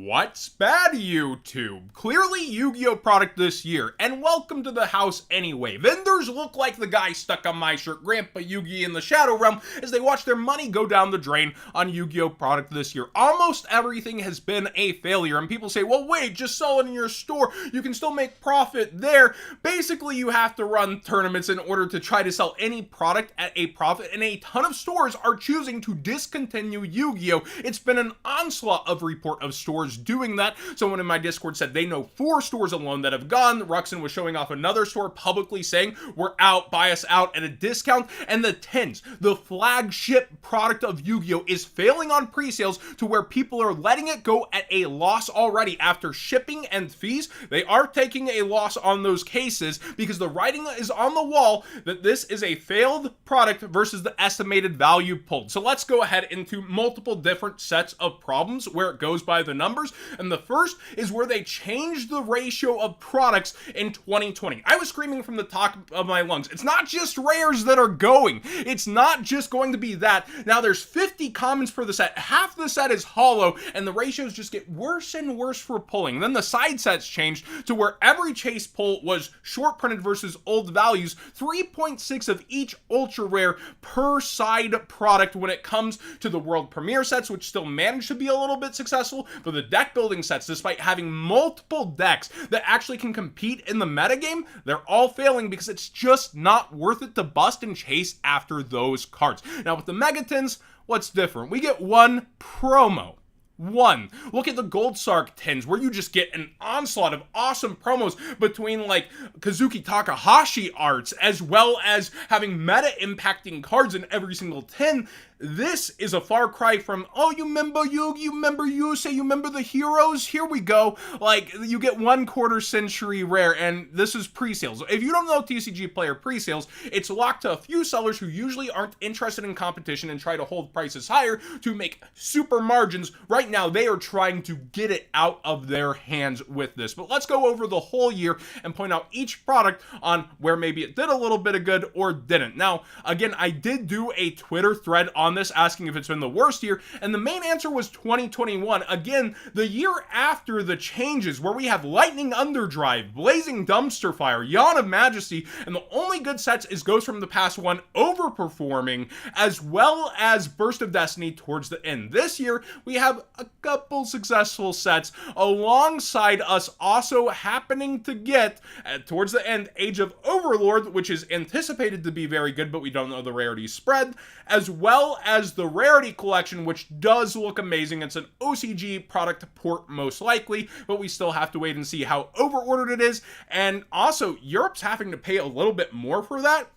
What's bad, YouTube? Clearly Yu-Gi-Oh product this year, and welcome to the house anyway. Vendors look like the guy stuck on my shirt, Grandpa Yugi in the Shadow Realm, as they watch their money go down the drain on Yu-Gi-Oh product this year. Almost everything has been a failure, and people say, well wait, just sell it in your store, you can still make profit there. Basically, you have to run tournaments in order to try to sell any product at a profit, and a ton of stores are choosing to discontinue Yu-Gi-Oh! It's been an onslaught of report of stores doing that. Someone in my Discord said they know 4 stores alone that have gone. Ruxin was showing off another store publicly saying, we're out, buy us out at a discount. And the tins, the flagship product of Yu-Gi-Oh! Is failing on pre-sales to where people are letting it go at a loss already after shipping and fees. They are taking a loss on those cases because the writing is on the wall that this is a failed product versus the estimated value pulled. So let's go ahead into multiple different sets of problems where it goes by the numbers. And the first is where they changed the ratio of products in 2020. I was screaming from the top of my lungs. It's not just rares that are going. It's not just going to be that. Now there's 50 commons per the set. Half the set is hollow, and the ratios just get worse and worse for pulling. Then the side sets changed to where every chase pull was short printed versus old values. 3.6 of each ultra rare per side product when it comes to the world premiere sets, which still managed to be a little bit successful, but the deck building sets, despite having multiple decks that actually can compete in the metagame, they're all failing because it's just not worth it to bust and chase after those cards. Now with the Megatins, what's different? We get one promo. One. Look at the Gold Sark tins where you just get an onslaught of awesome promos between like Kazuki Takahashi arts as well as having meta impacting cards in every single tin. This is a far cry from, oh, you remember Yugi, you remember Yusei, you remember the heroes? Here we go. Like, you get 1/4 century rare, and this is pre-sales. If you don't know TCG player pre-sales, it's locked to a few sellers who usually aren't interested in competition and try to hold prices higher to make super margins. Right now, they are trying to get it out of their hands with this. But let's go over the whole year and point out each product on where maybe it did a little bit of good or didn't. Now, again, I did do a Twitter thread on this asking if it's been the worst year, and the main answer was 2021. Again, the year after the changes where we have Lightning Underdrive, Blazing Dumpster Fire, Yawn of Majesty, and the only good sets is Ghost from the Past 1 overperforming, as well as Burst of Destiny towards the end. This year, we have a couple successful sets alongside us also happening to get, towards the end, Age of Overlord, which is anticipated to be very good, but we don't know the rarity spread, as well as the Rarity Collection, which does look amazing. It's an OCG product port most likely, but we still have to wait and see how overordered it is. And also, Europe's having to pay a little bit more for that.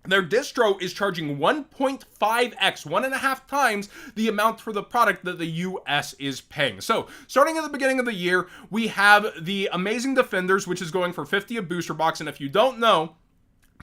Their distro is charging 1.5x, 1.5 times the amount for the product that the US is paying. So, starting at the beginning of the year, we have the Amazing Defenders, which is going for 50 a booster box, and if you don't know,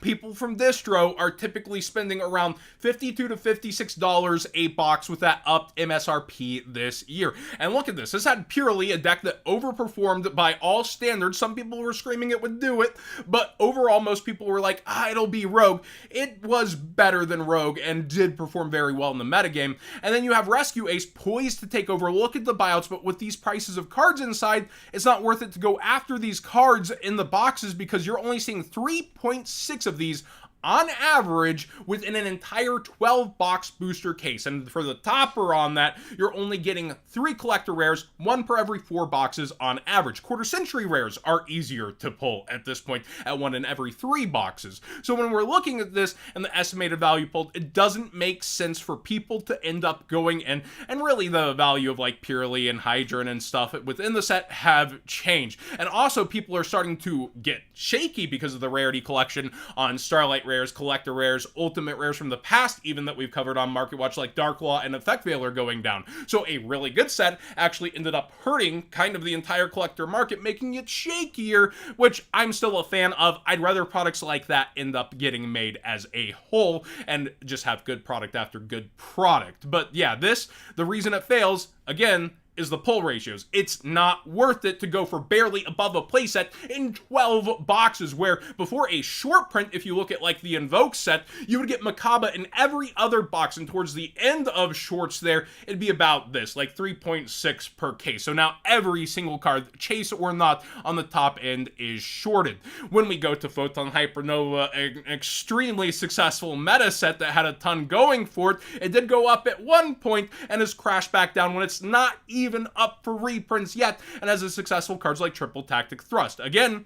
people from distro are typically spending around $52 to $56 a box with that upped MSRP this year. And look at this. This had purely a deck that overperformed by all standards. Some people were screaming it would do it, but overall, most people were like, it'll be Rogue. It was better than Rogue and did perform very well in the metagame. And then you have Rescue Ace poised to take over. Look at the buyouts, but with these prices of cards inside, it's not worth it to go after these cards in the boxes because you're only seeing 3.6 of these on average within an entire 12 box booster case. And for the topper on that, you're only getting 3 collector rares, 1 per every 4 boxes on average. Quarter century rares are easier to pull at this point at 1 in every 3 boxes. So when we're looking at this and the estimated value pulled, it doesn't make sense for people to end up going in, and really the value of like Purely and Hydran and stuff within the set have changed. And also people are starting to get shaky because of the Rarity Collection on Starlight rares, collector rares, ultimate rares from the past, even that we've covered on Market Watch, like Dark Law and Effect Veil are going down. So a really good set actually ended up hurting kind of the entire collector market, making it shakier, which I'm still a fan of. I'd rather products like that end up getting made as a whole and just have good product after good product. But yeah, the reason it fails, again, is the pull ratios. It's not worth it to go for barely above a playset in 12 boxes, where before a short print, if you look at like the Invoke set, you would get Makaba in every other box, and towards the end of shorts there, it'd be about this, like 3.6 per case. So now every single card, chase or not, on the top end is shorted. When we go to Photon Hypernova, an extremely successful meta set that had a ton going for it did go up at one point and has crashed back down when it's not even up for reprints yet, and has a successful cards like Triple Tactic Thrust. Again,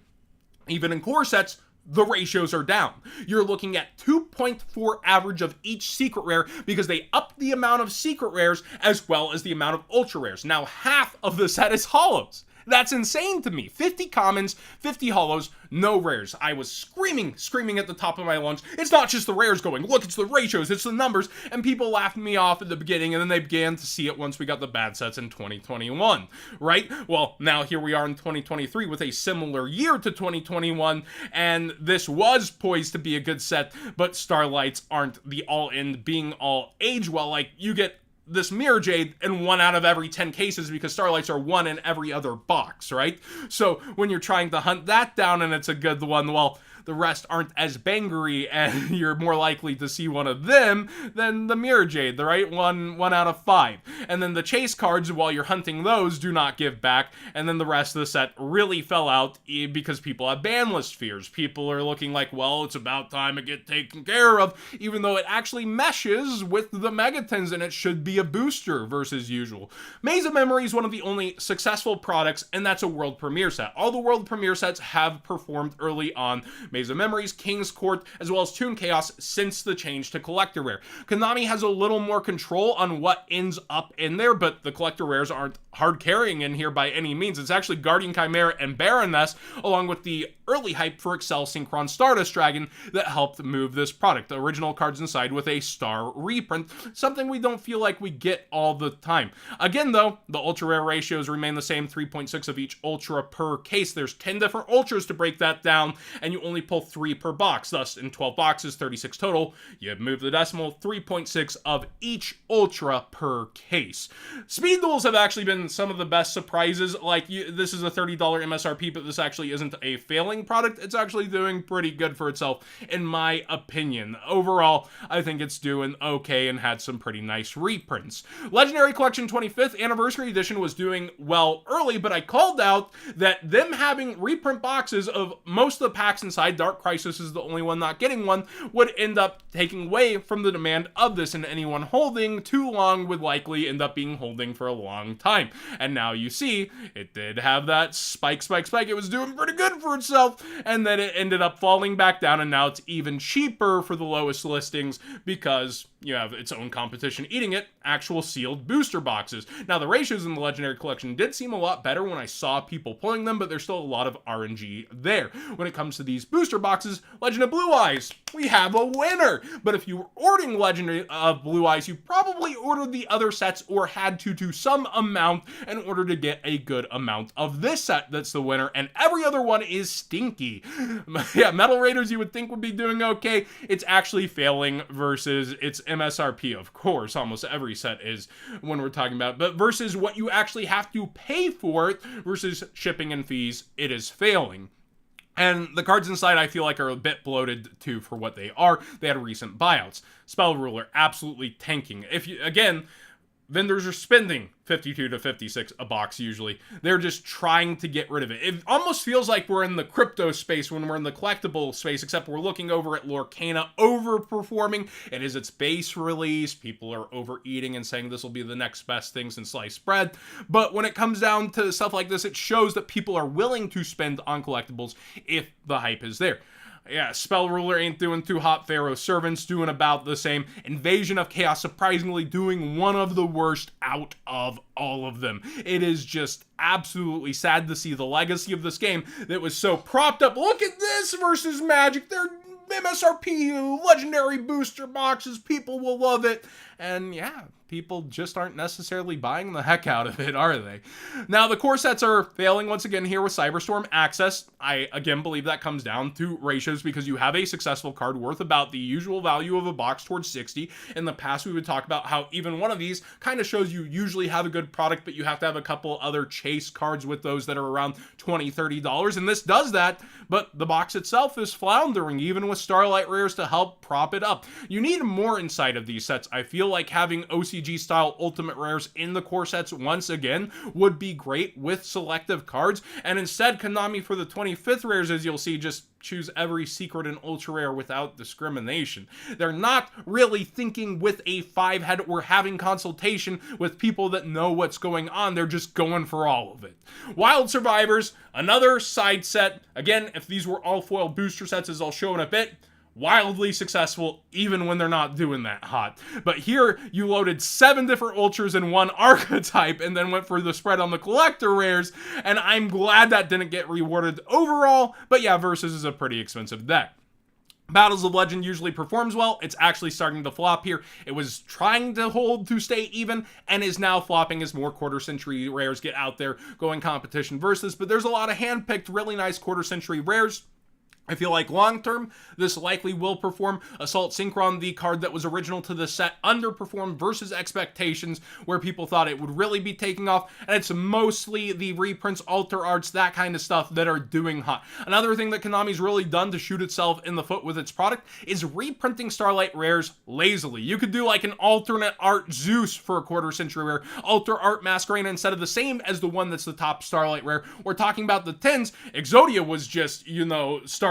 even in core sets, the ratios are down. You're looking at 2.4 average of each secret rare because they upped the amount of secret rares as well as the amount of ultra rares. Now half of the set is holos. That's insane to me. 50 commons, 50 holos, no rares. I was screaming at the top of my lungs. It's not just the rares going, look, it's the ratios, it's the numbers. And people laughed me off at the beginning, and then they began to see it once we got the bad sets in 2021, right? Well, now here we are in 2023 with a similar year to 2021, and this was poised to be a good set, but Starlights aren't the all-in, being all age well. Like, you get this Mirror Jade in 1 out of every 10 cases because Starlights are 1 in every other box, right? So when you're trying to hunt that down and it's a good one, well, the rest aren't as bangery, and you're more likely to see one of them than the Mirror Jade, the right? One out of 5. And then the chase cards, while you're hunting those, do not give back, and then the rest of the set really fell out because people have ban list fears. People are looking like, well, it's about time to get taken care of, even though it actually meshes with the Megatons, and it should be a booster versus usual. Maze of Memory is one of the only successful products, and that's a world premiere set. All the world premiere sets have performed early on. Maze of Memories, King's Court, as well as Toon Chaos since the change to Collector Rare. Konami has a little more control on what ends up in there, but the Collector Rares aren't hard carrying in here by any means. It's actually Guardian Chimera and Baroness, along with the early hype for Excel Synchron Stardust Dragon, that helped move this product. The original cards inside with a star reprint, something we don't feel like we get all the time. Again though, the ultra rare ratios remain the same, 3.6 of each ultra per case. There's 10 different ultras to break that down, and you only pull 3 per box. Thus, in 12 boxes, 36 total, you move the decimal, 3.6 of each ultra per case. Speed duels have actually been some of the best surprises. Like, this is a $30 MSRP, but this actually isn't a failing product. It's actually doing pretty good for itself, in my opinion. Overall, I think it's doing okay and had some pretty nice reprints. Legendary Collection 25th Anniversary Edition was doing well early, but I called out that them having reprint boxes of most of the packs inside, Dark Crisis is the only one not getting one, would end up taking away from the demand of this, and anyone holding too long would likely end up being holding for a long time. And now you see, it did have that spike. It was doing pretty good for itself, and then it ended up falling back down, and now it's even cheaper for the lowest listings because you have its own competition eating it, actual sealed booster boxes. Now, the ratios in the Legendary Collection did seem a lot better when I saw people pulling them, but there's still a lot of RNG there. When it comes to these booster boxes, Legend of Blue Eyes, we have a winner! But if you were ordering Legend of Blue Eyes, you probably ordered the other sets or had to some amount in order to get a good amount of this set that's the winner, and every other one is stinky. Yeah, Metal Raiders you would think would be doing okay. It's actually failing versus its MSRP, of course. Almost every set is when we're talking about, but versus what you actually have to pay for it versus shipping and fees, it is failing. And the cards inside, I feel like, are a bit bloated, too, for what they are. They had recent buyouts. Spell Ruler, absolutely tanking. If you, again, vendors are spending 52 to 56 a box usually. They're just trying to get rid of it. It almost feels like we're in the crypto space when we're in the collectible space, except we're looking over at Lorcana overperforming. It is its base release. People are overeating and saying this will be the next best thing since sliced bread. But when it comes down to stuff like this, it shows that people are willing to spend on collectibles if the hype is there. Yeah, Spell Ruler ain't doing too hot. Pharaoh Servant's doing about the same. Invasion of Chaos surprisingly doing one of the worst out of all of them. It is just absolutely sad to see the legacy of this game that was so propped up. Look at this versus Magic. They're MSRP legendary booster boxes. People will love it. And yeah, people just aren't necessarily buying the heck out of it, are they? Now, the core sets are failing once again here with Cyberstorm Access. I, again, believe that comes down to ratios because you have a successful card worth about the usual value of a box towards 60. In the past, we would talk about how even one of these kind of shows you usually have a good product, but you have to have a couple other chase cards with those that are around $20, $30, and this does that, but the box itself is floundering, even with Starlight Rares to help prop it up. You need more inside of these sets. I feel like having OCG-style Ultimate Rares in the core sets once again would be great with selective cards, and instead, Konami for the 25th Rares, as you'll see, just choose every secret and ultra rare without discrimination. They're not really thinking with a 5-head or having consultation with people that know what's going on. They're just going for all of it. Wild Survivors, another side set. Again, if these were all foil booster sets, as I'll show in a bit, wildly successful even when they're not doing that hot. But here you loaded 7 different ultras in one archetype and then went for the spread on the collector rares, and I'm glad that didn't get rewarded overall. But yeah, Versus is a pretty expensive deck. Battles of Legend usually performs well. It's actually starting to flop here. It was trying to hold to stay even and is now flopping as more quarter century rares get out there going competition versus. But there's a lot of hand-picked really nice quarter century rares. I feel like long-term, this likely will perform. Assault Synchron, the card that was original to the set, underperformed versus expectations, where people thought it would really be taking off, and it's mostly the reprints, alter arts, that kind of stuff that are doing hot. Another thing that Konami's really done to shoot itself in the foot with its product is reprinting Starlight Rares lazily. You could do like an alternate art Zeus for a quarter century rare, alter art Masquerade instead of the same as the one that's the top Starlight Rare. We're talking about the 10s. Exodia was just,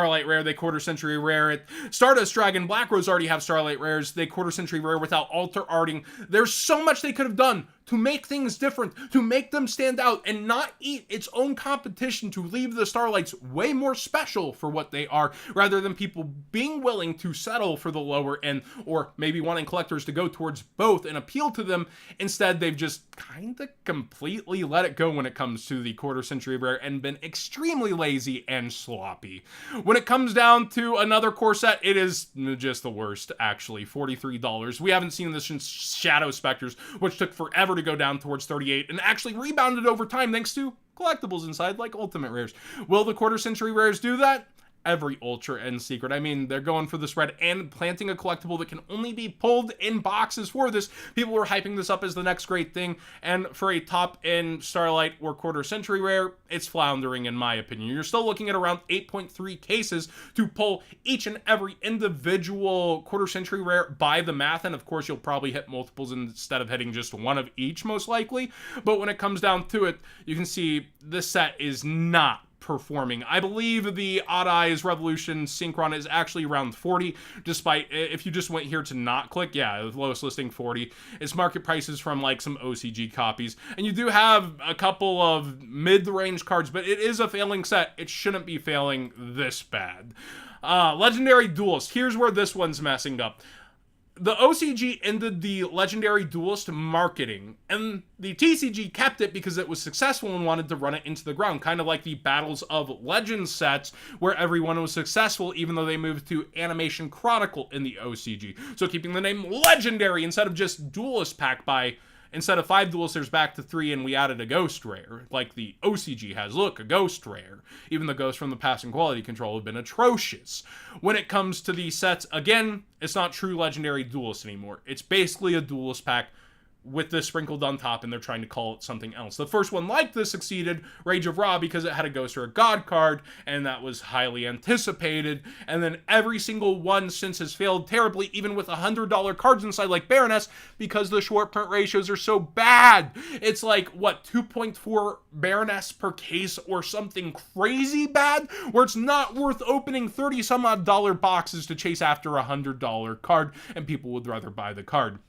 Starlight Rare, they quarter century rare it. Stardust Dragon, Black Rose already have Starlight Rares, they quarter century rare without alter arting. There's so much they could have done to make things different, to make them stand out and not eat its own competition, to leave the Starlights way more special for what they are, rather than people being willing to settle for the lower end, or maybe wanting collectors to go towards both and appeal to them. Instead, they've just kind of completely let it go when it comes to the quarter century rare and been extremely lazy and sloppy. When it comes down to another core set, it is just the worst, actually. $43. We haven't seen this since Shadow Specters, which took forever to go down towards 38 and actually rebounded over time thanks to collectibles inside like Ultimate Rares. Will the quarter century rares do that? Every ultra and secret. I mean, they're going for the spread and planting a collectible that can only be pulled in boxes for this. People are hyping this up as the next great thing, and for a top-end Starlight or quarter century rare, it's floundering in my opinion. You're still looking at around 8.3 cases to pull each and every individual quarter century rare by the math, and of course you'll probably hit multiples instead of hitting just one of each most likely. But when it comes down to it, you can see this set is not performing. I believe the Odd Eyes Revolution Synchron is actually around 40, despite, if you just went here to not click, yeah, the lowest listing 40. It's market prices from like some OCG copies. And you do have a couple of mid-range cards, but it is a failing set. It shouldn't be failing this bad. Legendary Duelist. Here's where this one's messing up. The OCG ended the Legendary Duelist marketing, and the TCG kept it because it was successful and wanted to run it into the ground, kind of like the Battles of Legends sets, where everyone was successful even though they moved to Animation Chronicle in the OCG. So keeping the name Legendary instead of just Duelist pack by... Instead of 5 duelists, there's back to 3, and we added a ghost rare, like the OCG has. Look, a ghost rare. Even the ghosts from the past and quality control have been atrocious. When it comes to these sets, again, it's not true Legendary Duelist anymore. It's basically a duelist pack with this sprinkled on top, and they're trying to call it something else. The first one like this succeeded, Rage of Ra, because it had a Ghost or a God card, and that was highly anticipated. And then every single one since has failed terribly, even with $100 cards inside like Baroness, because the short print ratios are so bad. It's like, what, 2.4 Baroness per case or something crazy bad, where it's not worth opening 30 some odd dollar boxes to chase after a $100 card, and people would rather buy the card.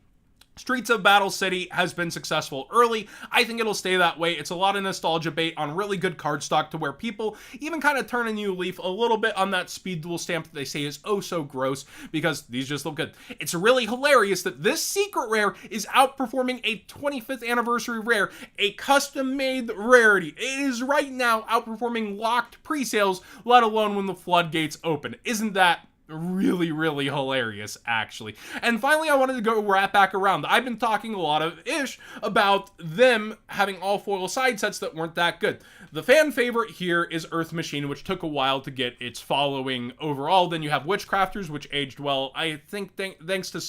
Streets of Battle City has been successful early. I think it'll stay that way. It's a lot of nostalgia bait on really good card stock to where people even kind of turn a new leaf a little bit on that speed duel stamp that they say is oh so gross, because these just look good. It's really hilarious that this secret rare is outperforming a 25th anniversary rare, a custom-made rarity. It is right now outperforming locked pre-sales, let alone when the floodgates open. Isn't that really, really hilarious, actually. And finally, I wanted to go wrap back around. I've been talking a lot of ish about them having all foil side sets that weren't that good. The fan favorite here is Earth Machine, which took a while to get its following overall. Then you have Witchcrafters, which aged well, I think, thanks to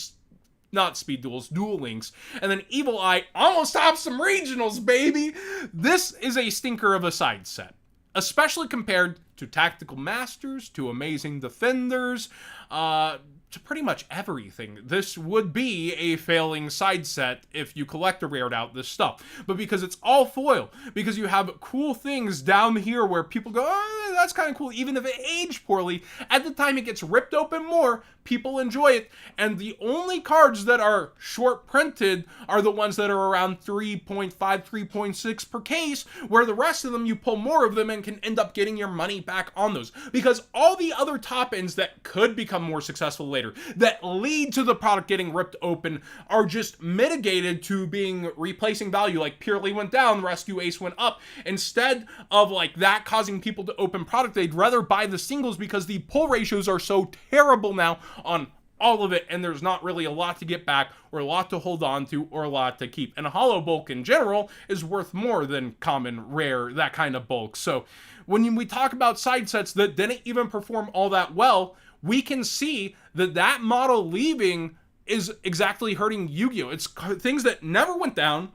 not speed duels, duel links. And then Evil Eye almost tops some regionals, baby! This is a stinker of a side set, especially compared to Tactical Masters, to Amazing Defenders, to pretty much everything. This would be a failing side set if you collector rared out this stuff. But because it's all foil, because you have cool things down here where people go, oh, that's kind of cool, even if it aged poorly, at the time it gets ripped open more, people enjoy it, and the only cards that are short printed are the ones that are around 3.5, 3.6 per case, where the rest of them you pull more of them and can end up getting your money back on those. Because all the other top ends that could become more successful later, that lead to the product getting ripped open, are just mitigated to being replacing value, like Purely went down, Rescue Ace went up. Instead of like that causing people to open product, they'd rather buy the singles because the pull ratios are so terrible now on all of it, and there's not really a lot to get back or a lot to hold on to or a lot to keep. And a hollow bulk in general is worth more than common, rare, that kind of bulk. So when we talk about side sets that didn't even perform all that well, we can see that that model leaving is exactly hurting Yu-Gi-Oh! It's things that never went down,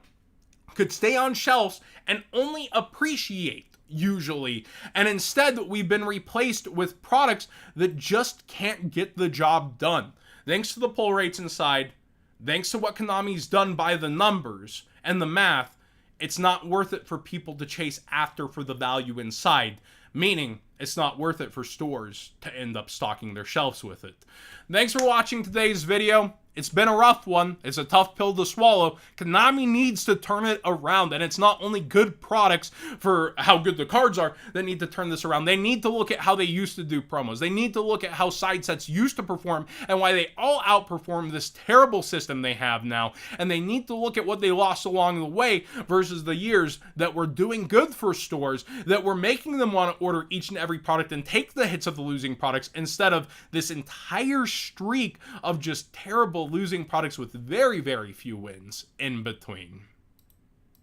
could stay on shelves, and only appreciate usually, and instead we've been replaced with products that just can't get the job done. Thanks to the pull rates inside, thanks to what Konami's done by the numbers and the math, it's not worth it for people to chase after for the value inside, meaning it's not worth it for stores to end up stocking their shelves with it. Thanks for watching today's video. It's been a rough one. It's a tough pill to swallow. Konami needs to turn it around, and it's not only good products for how good the cards are that need to turn this around. They need to look at how they used to do promos. They need to look at how side sets used to perform and why they all outperform this terrible system they have now. And they need to look at what they lost along the way versus the years that were doing good for stores, that were making them want to order each and every product and take the hits of the losing products instead of this entire streak of just terrible losing products with very, very few wins in between.